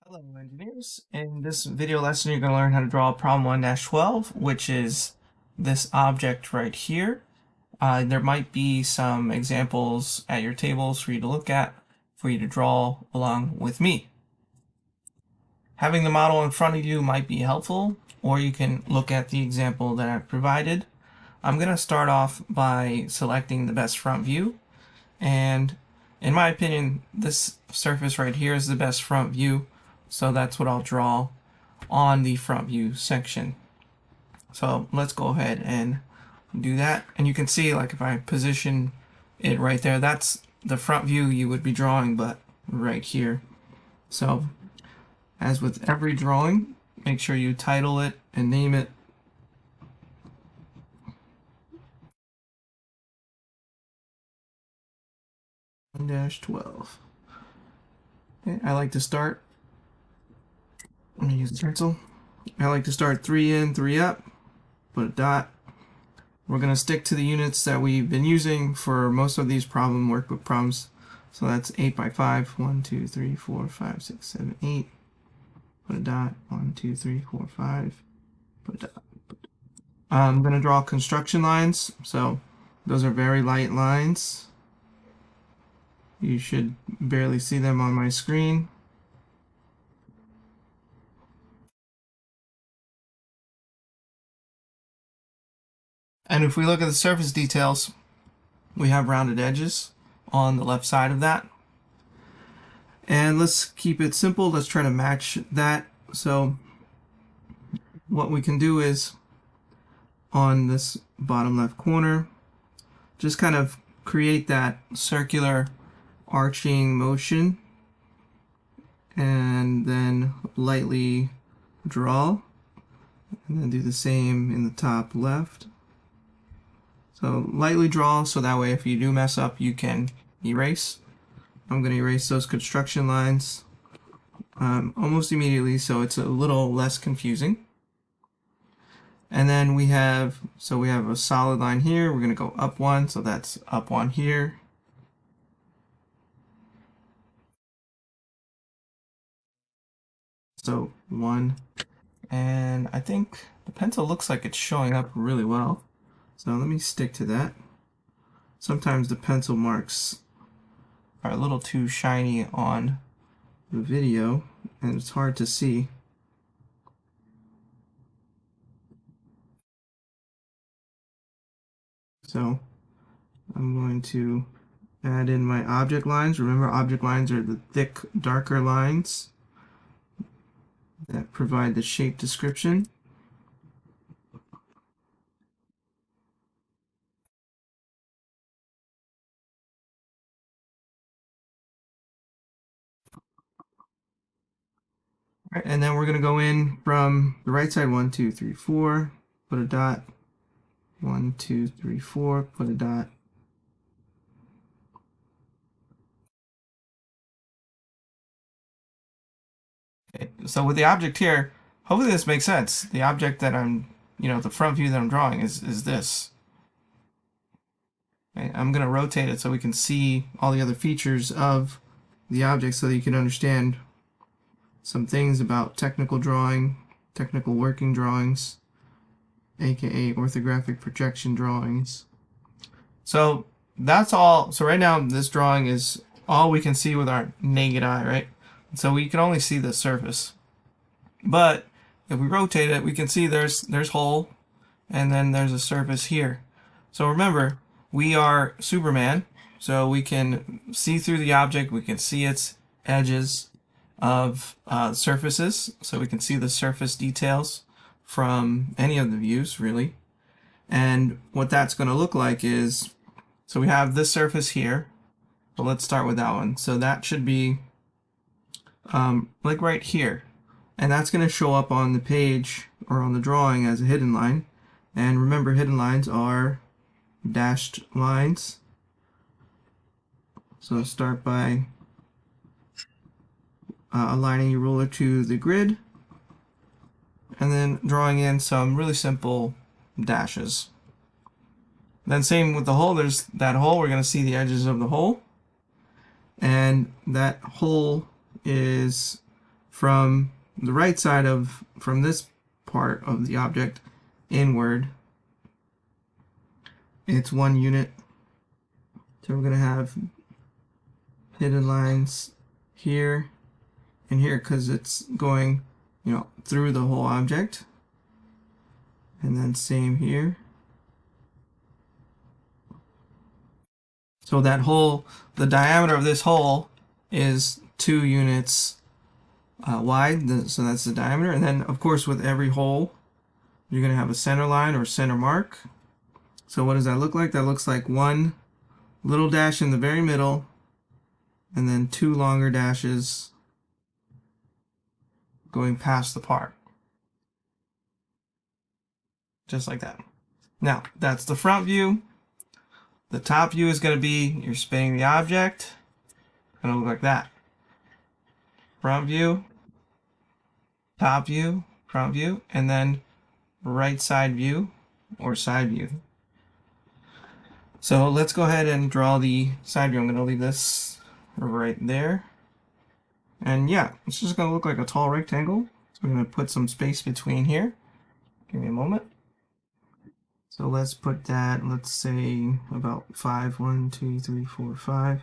Hello engineers. In this video lesson you're going to learn how to draw problem 1-12, which is this object right here. There might be some examples at your tables for you to look at, for you to draw along with me. Having the model in front of you might be helpful, or you can look at the example that I've provided. I'm going to start off by selecting the best front view, and in my opinion this surface right here is the best front view. So that's what I'll draw on the front view section. So let's go ahead and do that. And you can see, like, if I position it right there, that's the front view you would be drawing, but right here. So as with every drawing, make sure you title it and name it. -12. Okay, I like to start. I'm gonna use the pencil. I like to start 3 in, 3 up, put a dot. We're gonna stick to the units that we've been using for most of these workbook problems. So that's 8 by 5, 1, 2, 3, 4, 5, 6, 7, 8. Put a dot, 1, 2, 3, 4, 5, put a dot. I'm gonna draw construction lines, so those are very light lines. You should barely see them on my screen. And if we look at the surface details, we have rounded edges on the left side of that. And let's keep it simple. Let's try to match that. So what we can do is, on this bottom left corner, just kind of create that circular arching motion and then lightly draw, and then do the same in the top left. So lightly draw, so that way if you do mess up you can erase. I'm going to erase those construction lines almost immediately, so it's a little less confusing. And then we have a solid line here. We're going to go up 1, so that's up 1 here. So 1, and I think the pencil looks like it's showing up really well. So let me stick to that. Sometimes the pencil marks are a little too shiny on the video and it's hard to see. So I'm going to add in my object lines. Remember, object lines are the thick, darker lines that provide the shape description. All right, and then we're going to go in from the right side, 1, 2, 3, 4, put a dot. 1, 2, 3, 4, put a dot. Okay, so with the object here, hopefully this makes sense. The object that the front view that I'm drawing is this. Okay, I'm going to rotate it so we can see all the other features of the object so that you can understand some things about technical drawing, technical working drawings, aka orthographic projection drawings. So that's all. So right now this drawing is all we can see with our naked eye, right? So we can only see the surface. But if we rotate it, we can see there's hole, and then there's a surface here. So remember, we are Superman, so we can see through the object, we can see its edges of surfaces, so we can see the surface details from any of the views, really. And what that's going to look like is, so we have this surface here, but let's start with that one. So that should be like right here, and that's going to show up on the page or on the drawing as a hidden line. And remember, hidden lines are dashed lines. So start by aligning your ruler to the grid and then drawing in some really simple dashes. Then same with the hole, there's that hole, we're going to see the edges of the hole, and that hole is from the right side from this part of the object inward, it's 1 unit. So we're going to have hidden lines here and here because it's going, through the whole object. And then same here. So that hole, the diameter of this hole is 2 units wide, so that's the diameter. And then, of course, with every hole, you're going to have a center line or center mark. So what does that look like? That looks like 1 little dash in the very middle, and then 2 longer dashes going past the part. Just like that. Now, that's the front view. The top view is going to be, you're spinning the object. It's going to look like that. Front view, top view, front view, and then right side view or side view. So let's go ahead and draw the side view. I'm going to leave this right there. And yeah, it's just going to look like a tall rectangle. So we're going to put some space between here. Give me a moment. So let's put that, let's say about 5. 1, 2, 3, 4, 5.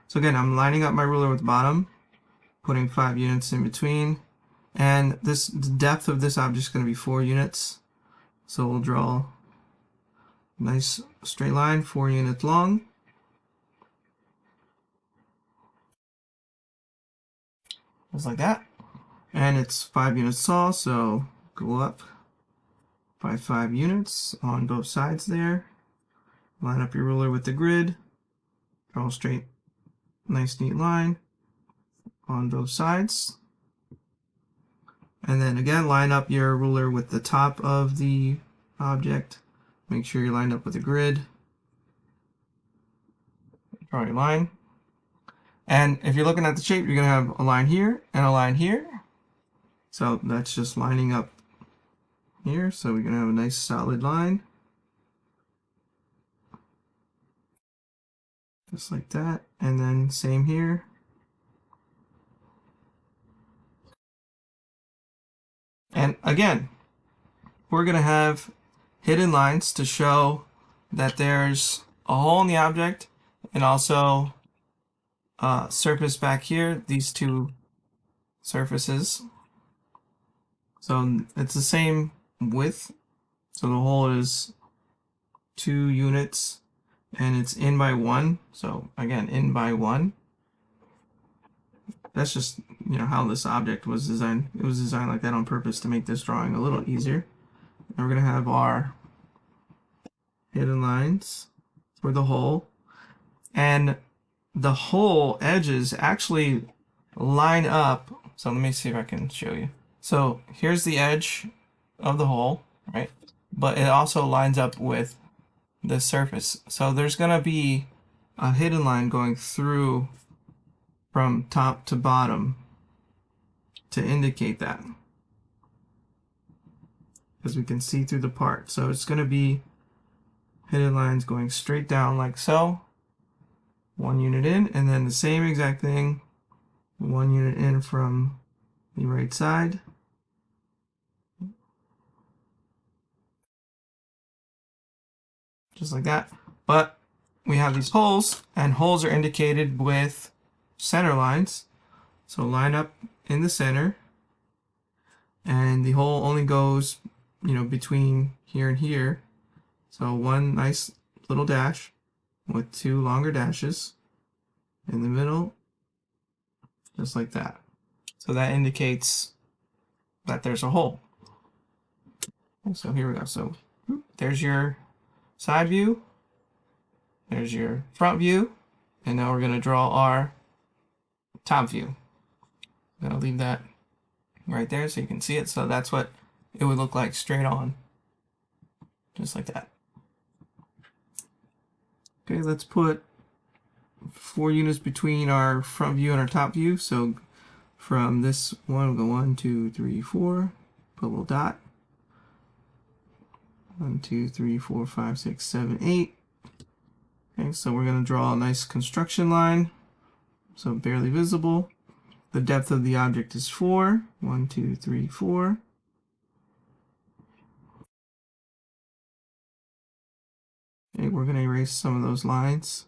So again, I'm lining up my ruler with the bottom, putting 5 units in between. And the depth of this object is going to be 4 units. So we'll draw a nice straight line, 4 units long. Just like that. And it's 5 units tall, so go up by 5 units on both sides there. Line up your ruler with the grid. Draw a straight, nice neat line on both sides. And then again, line up your ruler with the top of the object. Make sure you're lined up with the grid. Draw your line. And if you're looking at the shape, you're going to have a line here and a line here. So that's just lining up here. So we're going to have a nice solid line. Just like that. And then same here. And again, we're going to have hidden lines to show that there's a hole in the object and also a surface back here, these 2 surfaces. So it's the same width. So the hole is 2 units and it's in by 1. So again, in by 1. That's just, how this object was designed. It was designed like that on purpose to make this drawing a little easier. And we're going to have our hidden lines for the hole. And the hole edges actually line up. So let me see if I can show you. So here's the edge of the hole, right? But it also lines up with the surface. So there's going to be a hidden line going through from top to bottom to indicate that, because we can see through the part. So it's going to be hidden lines going straight down like so, 1 unit in, and then the same exact thing, 1 unit in from the right side. Just like that. But we have these holes, and holes are indicated with center lines. So line up in the center, and the hole only goes, between here and here. So 1 nice little dash with 2 longer dashes in the middle, just like that. So that indicates that there's a hole. So here we go. So there's your side view, there's your front view, and now we're going to draw our top view. I'll leave that right there so you can see it. So that's what it would look like straight on, just like that. Okay, let's put 4 units between our front view and our top view. So from this one, we'll go 1, 2, 3, 4, put a little dot. 1, 2, 3, 4, 5, 6, 7, 8. Okay, so we're going to draw a nice construction line, so barely visible. the depth of the object is 4. 1, 2, 3, 4. Okay, we're going to erase some of those lines.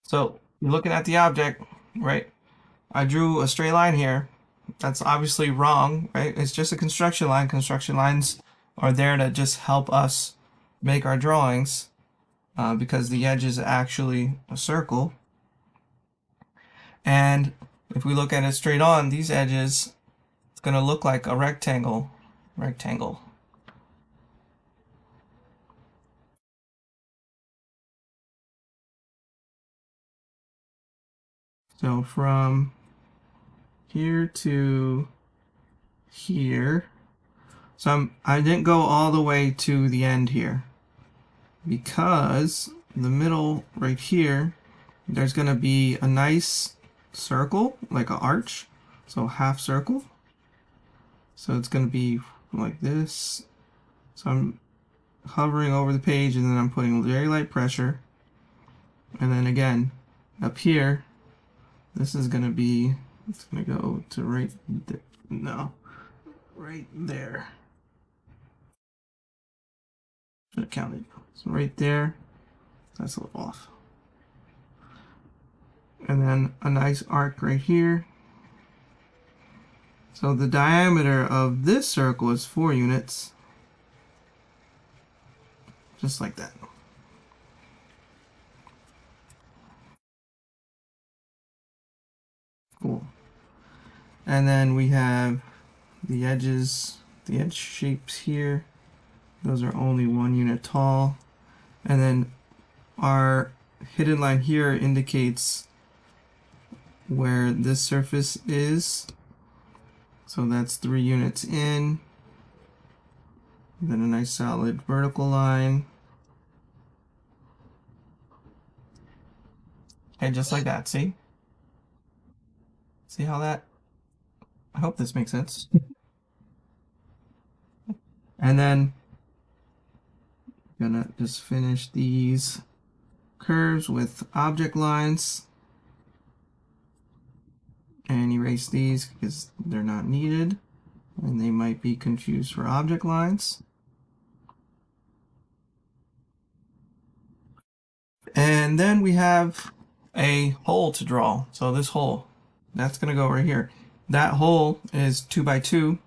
So you're looking at the object, right? I drew a straight line here. That's obviously wrong, right? It's just a construction line. Construction lines are there to just help us make our drawings because the edge is actually a circle. And if we look at it straight on, these edges, it's going to look like a rectangle. So from here to here. So I didn't go all the way to the end here because the middle right here, there's going to be a nice circle, like an arch. So half circle. So it's going to be like this. So I'm hovering over the page and then I'm putting very light pressure. And then again, up here, this is going to be, it's going to go to right there. No, right there. Should have counted. So right there, that's a little off. And then a nice arc right here. So the diameter of this circle is 4 units. Just like that. Cool. And then we have the edges, the edge shapes here. Those are only 1 unit tall. And then our hidden line here indicates where this surface is. So that's 3 units in. Then a nice solid vertical line. Okay, just like that, see? See how that, I hope this makes sense. And then I'm gonna just finish these curves with object lines and erase these because they're not needed and they might be confused for object lines. And then we have a hole to draw. So this hole, that's going to go right here. That hole is 2 by 2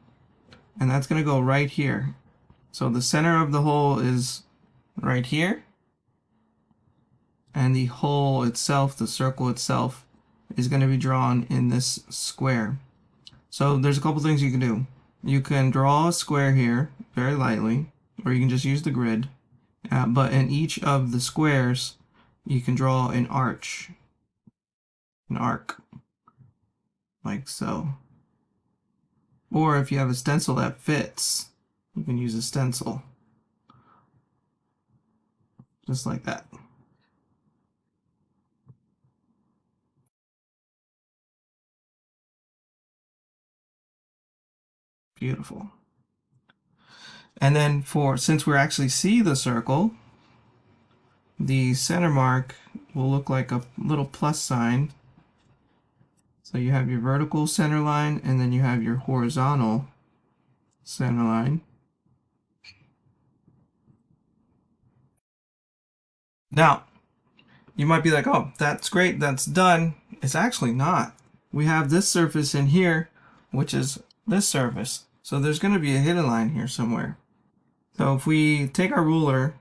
and that's going to go right here. So the center of the hole is right here. And the hole itself, the circle itself, is going to be drawn in this square. So there's a couple things you can do. You can draw a square here very lightly, or you can just use the grid. But in each of the squares, you can draw an arch, an arc, like so. Or if you have a stencil that fits, you can use a stencil, just like that. Beautiful. And then since we actually see the circle, the center mark will look like a little plus sign. So you have your vertical center line and then you have your horizontal center line. Now, you might be like, oh, that's great, that's done. It's actually not. We have this surface in here, which is this surface. So there's going to be a hidden line here somewhere. So if we take our ruler,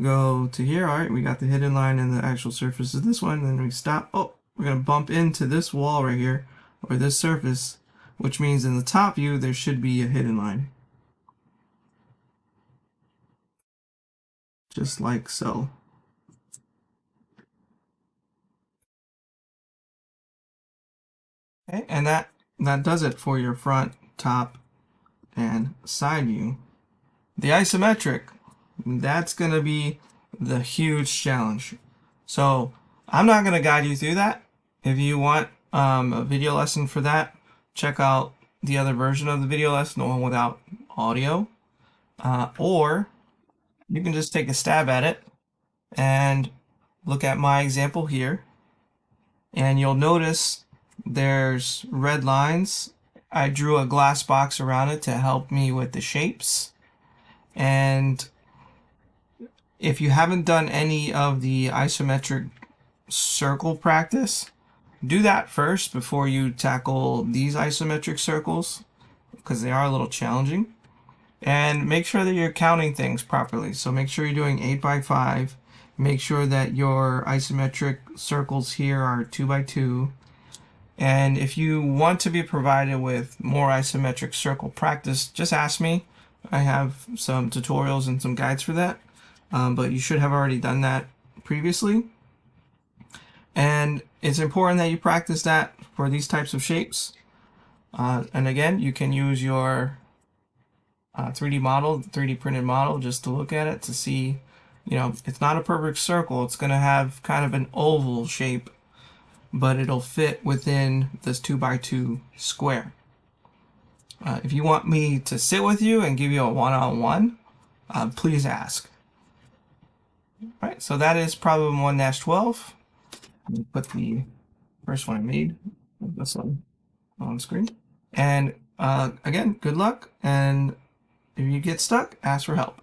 go to here, all right, we got the hidden line and the actual surface is this one, and then we stop. Oh, we're going to bump into this wall right here, or this surface, which means in the top view there should be a hidden line. Just like so. Okay, and that does it for your front, top, and side view. The isometric, that's going to be the huge challenge. So I'm not going to guide you through that. If you want a video lesson for that, check out the other version of the video lesson, the one without audio. Or you can just take a stab at it and look at my example here and you'll notice there's red lines. I drew a glass box around it to help me with the shapes. And if you haven't done any of the isometric circle practice, do that first before you tackle these isometric circles, because they are a little challenging. And make sure that you're counting things properly. So make sure you're doing 8 by 5. Make sure that your isometric circles here are 2 by 2. And if you want to be provided with more isometric circle practice, just ask me. I have some tutorials and some guides for that. But you should have already done that previously. And it's important that you practice that for these types of shapes. And again, you can use your 3D model, 3D printed model, just to look at it to see, you know, it's not a perfect circle. It's going to have kind of an oval shape, but it'll fit within this 2 by 2 square. If you want me to sit with you and give you a one-on-one, please ask. All right, so that is problem 1-12. Let me put the first one I made, this one, on screen. And again, good luck. And if you get stuck, ask for help.